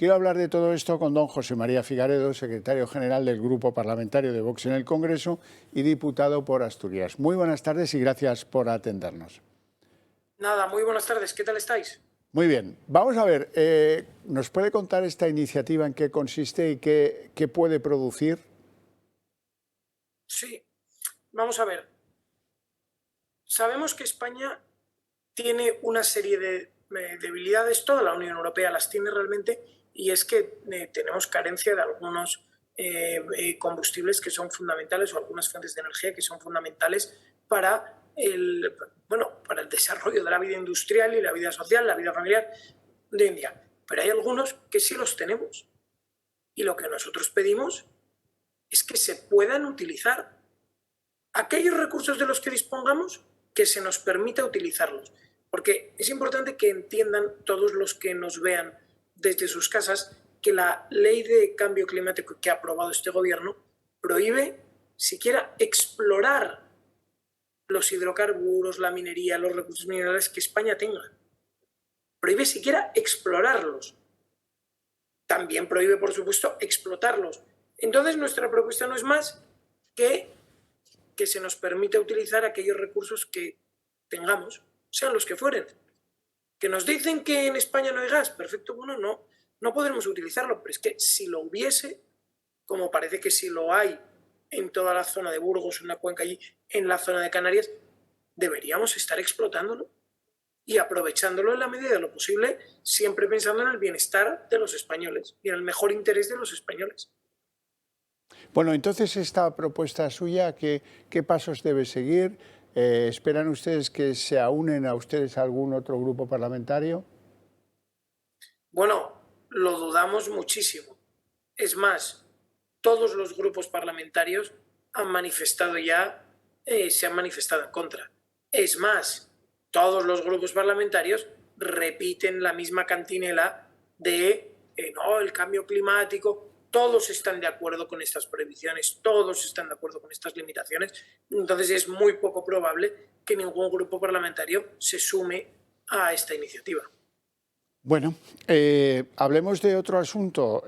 Quiero hablar de todo esto con don José María Figaredo, secretario general del Grupo Parlamentario de Vox en el Congreso y diputado por Asturias. Muy buenas tardes y gracias por atendernos. Nada, muy buenas tardes. ¿Qué tal estáis? Muy bien. Vamos a ver, ¿nos puede contar esta iniciativa en qué consiste y qué puede producir? Sí, vamos a ver. Sabemos que España tiene una serie de debilidades, toda la Unión Europea las tiene realmente, y es que tenemos carencia de algunos combustibles que son fundamentales o algunas fuentes de energía que son fundamentales para para el desarrollo de la vida industrial y la vida social, la vida familiar de hoy en día. Pero hay algunos que sí los tenemos. Y lo que nosotros pedimos es que se puedan utilizar aquellos recursos de los que dispongamos, que se nos permita utilizarlos. Porque es importante que entiendan todos los que nos vean desde sus casas que la ley de cambio climático que ha aprobado este gobierno prohíbe siquiera explorar los hidrocarburos, la minería, los recursos minerales que España tenga. Prohíbe siquiera explorarlos. También prohíbe, por supuesto, explotarlos. Entonces, nuestra propuesta no es más que se nos permita utilizar aquellos recursos que tengamos, sean los que fueren. Que nos dicen que en España no hay gas, perfecto, bueno, no podremos utilizarlo, pero es que si lo hubiese, como parece que sí lo hay en toda la zona de Burgos, en la cuenca allí, en la zona de Canarias, deberíamos estar explotándolo y aprovechándolo en la medida de lo posible, siempre pensando en el bienestar de los españoles y en el mejor interés de los españoles. Bueno, entonces esta propuesta suya, ¿qué pasos debe seguir? ¿Esperan ustedes que se aúnen a ustedes a algún otro grupo parlamentario? Bueno, lo dudamos muchísimo. Es más, todos los grupos parlamentarios han manifestado ya, se han manifestado en contra. Es más, todos los grupos parlamentarios repiten la misma cantinela de no, el cambio climático. Todos están de acuerdo con estas prohibiciones, todos están de acuerdo con estas limitaciones. Entonces es muy poco probable que ningún grupo parlamentario se sume a esta iniciativa. Bueno, hablemos de otro asunto.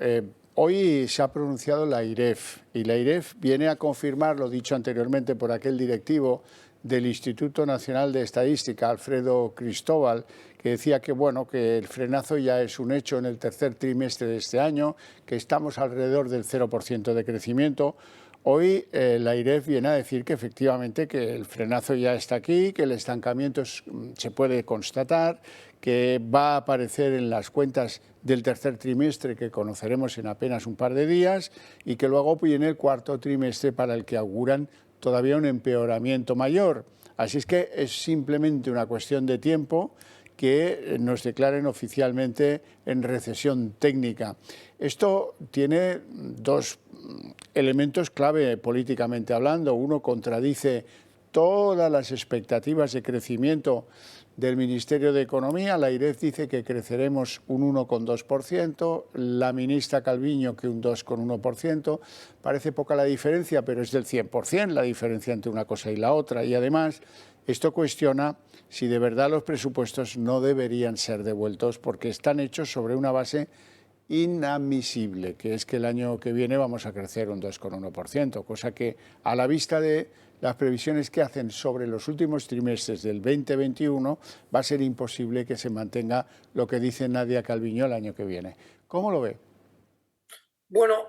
Hoy se ha pronunciado la AIREF y la AIREF viene a confirmar lo dicho anteriormente por aquel directivo del Instituto Nacional de Estadística, Alfredo Cristóbal, que decía que, bueno, que el frenazo ya es un hecho en el tercer trimestre de este año, que estamos alrededor del 0% de crecimiento. Hoy la AIREF viene a decir que efectivamente que el frenazo ya está aquí, que el estancamiento se puede constatar, que va a aparecer en las cuentas del tercer trimestre que conoceremos en apenas un par de días y que luego viene el cuarto trimestre para el que auguran todavía un empeoramiento mayor. Así es que es simplemente una cuestión de tiempo que nos declaren oficialmente en recesión técnica. Esto tiene dos elementos clave políticamente hablando. Uno, contradice todas las expectativas de crecimiento del Ministerio de Economía. La AIREF dice que creceremos un 1,2%, la ministra Calviño que un 2,1%. Parece poca la diferencia, pero es del 100% la diferencia entre una cosa y la otra. Y además, esto cuestiona si de verdad los presupuestos no deberían ser devueltos porque están hechos sobre una base inadmisible, que es que el año que viene vamos a crecer un 2,1%, cosa que a la vista de las previsiones que hacen sobre los últimos trimestres del 2021 va a ser imposible que se mantenga lo que dice Nadia Calviño el año que viene. ¿Cómo lo ve? Bueno,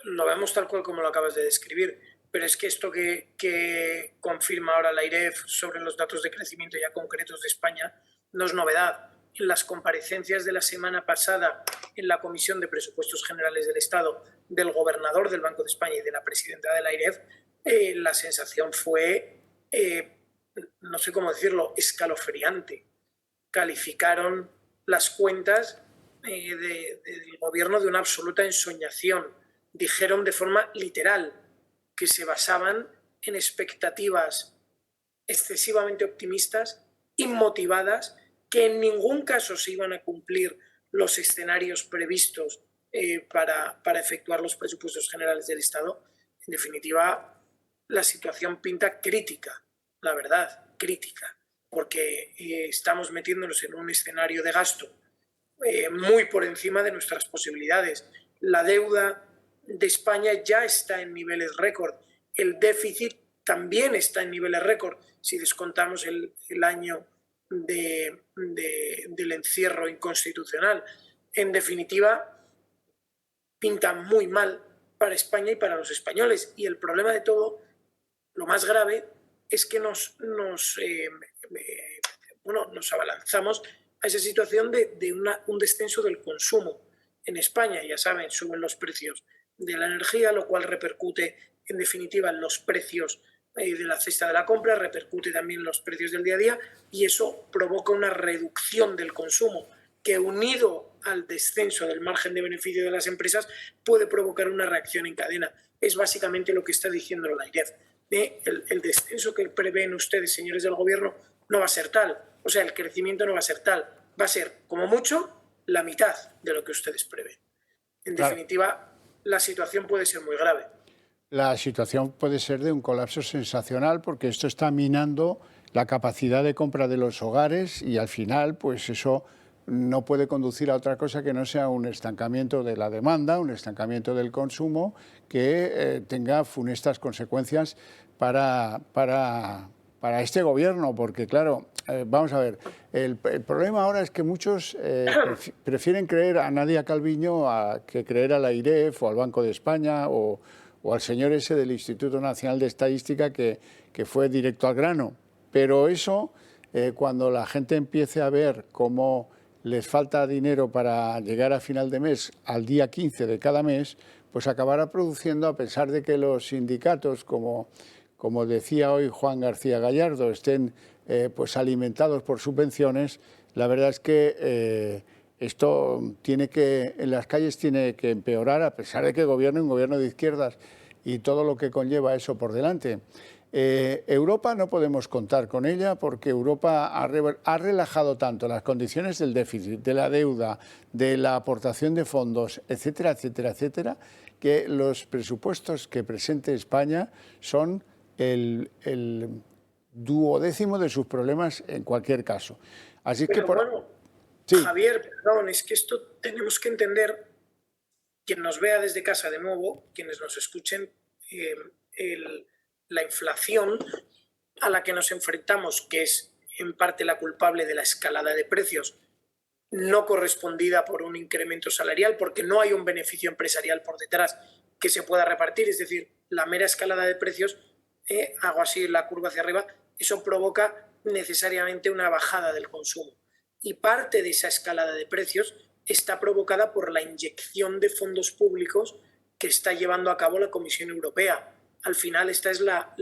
lo vemos tal cual como lo acabas de describir, pero es que esto que confirma ahora la AIREF sobre los datos de crecimiento ya concretos de España no es novedad. En las comparecencias de la semana pasada en la Comisión de Presupuestos Generales del Estado del gobernador del Banco de España y de la presidenta de la AIREF, la sensación fue, no sé cómo decirlo, escalofriante. Calificaron las cuentas del gobierno de una absoluta ensoñación. Dijeron de forma literal que se basaban en expectativas excesivamente optimistas, inmotivadas, que en ningún caso se iban a cumplir los escenarios previstos para efectuar los presupuestos generales del Estado. En definitiva, la situación pinta crítica, la verdad, crítica, porque estamos metiéndonos en un escenario de gasto muy por encima de nuestras posibilidades. La deuda de España ya está en niveles récord. El déficit también está en niveles récord, si descontamos el año del encierro inconstitucional. En definitiva, pinta muy mal para España y para los españoles. Y el problema de todo, lo más grave, es que nos abalanzamos a esa situación de un descenso del consumo. En España, ya saben, suben los precios de la energía, lo cual repercute en definitiva en los precios de la cesta de la compra, repercute también en los precios del día a día, y eso provoca una reducción del consumo que, unido al descenso del margen de beneficio de las empresas, puede provocar una reacción en cadena. Es básicamente lo que está diciendo la AIREF. El descenso que prevén ustedes, señores del gobierno, no va a ser tal. O sea, el crecimiento no va a ser tal. Va a ser, como mucho, la mitad de lo que ustedes prevén. En definitiva, la situación puede ser muy grave. La situación puede ser de un colapso sensacional, porque esto está minando la capacidad de compra de los hogares y al final pues eso no puede conducir a otra cosa que no sea un estancamiento de la demanda, un estancamiento del consumo que tenga funestas consecuencias para este gobierno, porque claro, vamos a ver, el problema ahora es que muchos prefieren creer a Nadia Calviño que creer a la AIREF o al Banco de España o al señor ese del Instituto Nacional de Estadística que fue directo al grano. Pero eso, cuando la gente empiece a ver cómo les falta dinero para llegar a final de mes, al día 15 de cada mes, pues acabará produciendo, a pesar de que los sindicatos, como decía hoy Juan García Gallardo, estén pues alimentados por subvenciones, la verdad es que esto en las calles tiene que empeorar, a pesar de que gobierne un gobierno de izquierdas y todo lo que conlleva eso por delante. Europa no podemos contar con ella, porque Europa ha relajado tanto las condiciones del déficit, de la deuda, de la aportación de fondos, etcétera, etcétera, etcétera, que los presupuestos que presente España son el duodécimo de sus problemas en cualquier caso. Así Pero que bueno, sí. Javier, perdón, es que esto tenemos que entender, quien nos vea desde casa de nuevo, quienes nos escuchen, la inflación a la que nos enfrentamos, que es en parte la culpable de la escalada de precios no correspondida por un incremento salarial, porque no hay un beneficio empresarial por detrás que se pueda repartir, es decir, la mera escalada de precios, hago así la curva hacia arriba, eso provoca necesariamente una bajada del consumo. Y parte de esa escalada de precios está provocada por la inyección de fondos públicos que está llevando a cabo la Comisión Europea. Al final, esta es la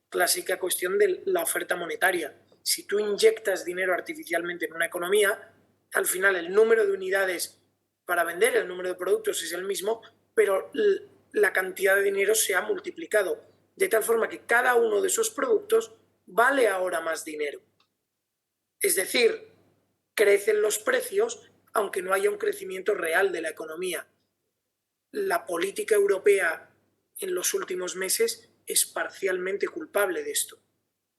clásica cuestión de la oferta monetaria. Si tú inyectas dinero artificialmente en una economía, al final el número de unidades para vender, el número de productos es el mismo, pero la cantidad de dinero se ha multiplicado, de tal forma que cada uno de esos productos vale ahora más dinero. Es decir, crecen los precios aunque no haya un crecimiento real de la economía. La política europea en los últimos meses es parcialmente culpable de esto.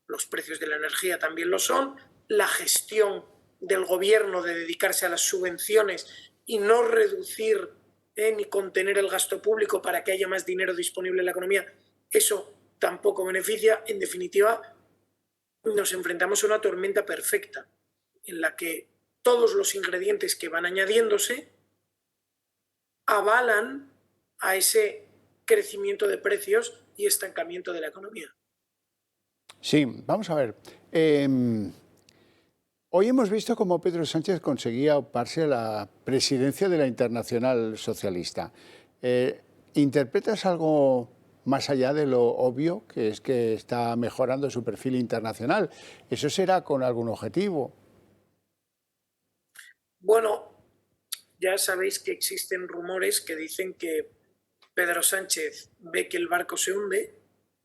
Los precios de la energía también lo son, la gestión del gobierno de dedicarse a las subvenciones y no reducir ni contener el gasto público para que haya más dinero disponible en la economía, eso tampoco beneficia. En definitiva, nos enfrentamos a una tormenta perfecta en la que todos los ingredientes que van añadiéndose avalan a ese crecimiento de precios y estancamiento de la economía. Sí, vamos a ver. Hoy hemos visto cómo Pedro Sánchez conseguía oparse a la presidencia de la Internacional Socialista. ¿Interpretas algo más allá de lo obvio, que es que está mejorando su perfil internacional? ¿Eso será con algún objetivo? Bueno, ya sabéis que existen rumores que dicen que Pedro Sánchez ve que el barco se hunde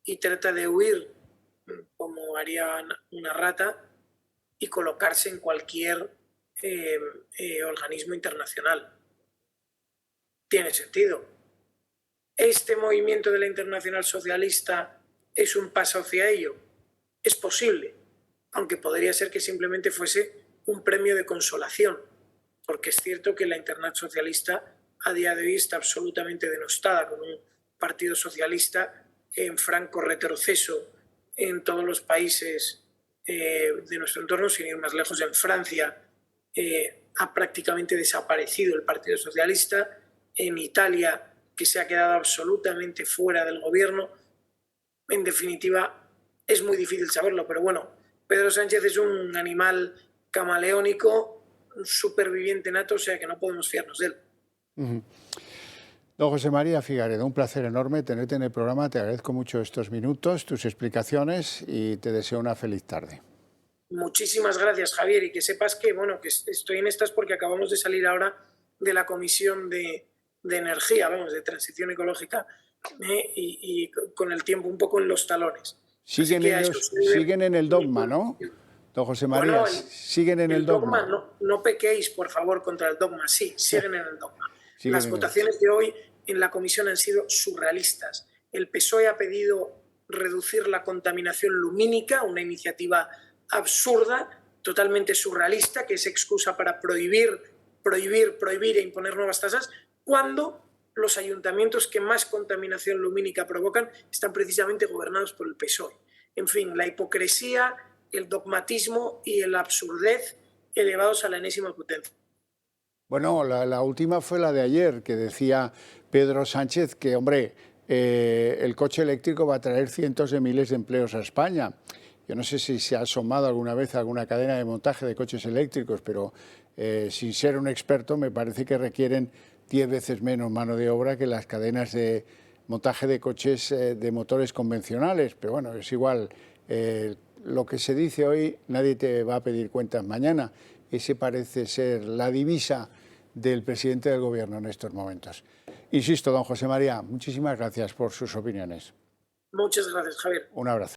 y trata de huir como haría una rata y colocarse en cualquier organismo internacional. Tiene sentido. ¿Este movimiento de la Internacional Socialista es un paso hacia ello? Es posible, aunque podría ser que simplemente fuese un premio de consolación. porque es cierto que la Internet socialista a día de hoy está absolutamente denostada, con un partido socialista en franco retroceso en todos los países de nuestro entorno, sin ir más lejos. En Francia ha prácticamente desaparecido el Partido Socialista, en Italia, que se ha quedado absolutamente fuera del gobierno. En definitiva, es muy difícil saberlo, pero bueno, Pedro Sánchez es un animal camaleónico, un superviviente nato, o sea que no podemos fiarnos de él. Don José María Figaredo, un placer enorme tenerte en el programa. Te agradezco mucho estos minutos, tus explicaciones y te deseo una feliz tarde. Muchísimas gracias, Javier, y que sepas que, bueno, que estoy en estas porque acabamos de salir ahora de la Comisión de Energía, vamos, de Transición Ecológica, y con el tiempo un poco en los talones. Siguen en el dogma, ¿no? Don José María, bueno, siguen en el dogma. No pequéis, por favor, contra el dogma. Sí, siguen en el dogma. Las votaciones de hoy en la comisión han sido surrealistas. El PSOE ha pedido reducir la contaminación lumínica, una iniciativa absurda, totalmente surrealista, que es excusa para prohibir e imponer nuevas tasas, cuando los ayuntamientos que más contaminación lumínica provocan están precisamente gobernados por el PSOE. En fin, la hipocresía, el dogmatismo y la absurdez elevados a la enésima potencia. Bueno, la última fue la de ayer, que decía Pedro Sánchez que, hombre, el coche eléctrico va a traer cientos de miles de empleos a España. Yo no sé si se ha asomado alguna vez a alguna cadena de montaje de coches eléctricos, pero sin ser un experto me parece que requieren 10 veces menos mano de obra que las cadenas de montaje de coches de motores convencionales. Pero bueno, es igual. Lo que se dice hoy, nadie te va a pedir cuentas mañana. Ese parece ser la divisa del presidente del Gobierno en estos momentos. Insisto, don José María, muchísimas gracias por sus opiniones. Muchas gracias, Javier. Un abrazo.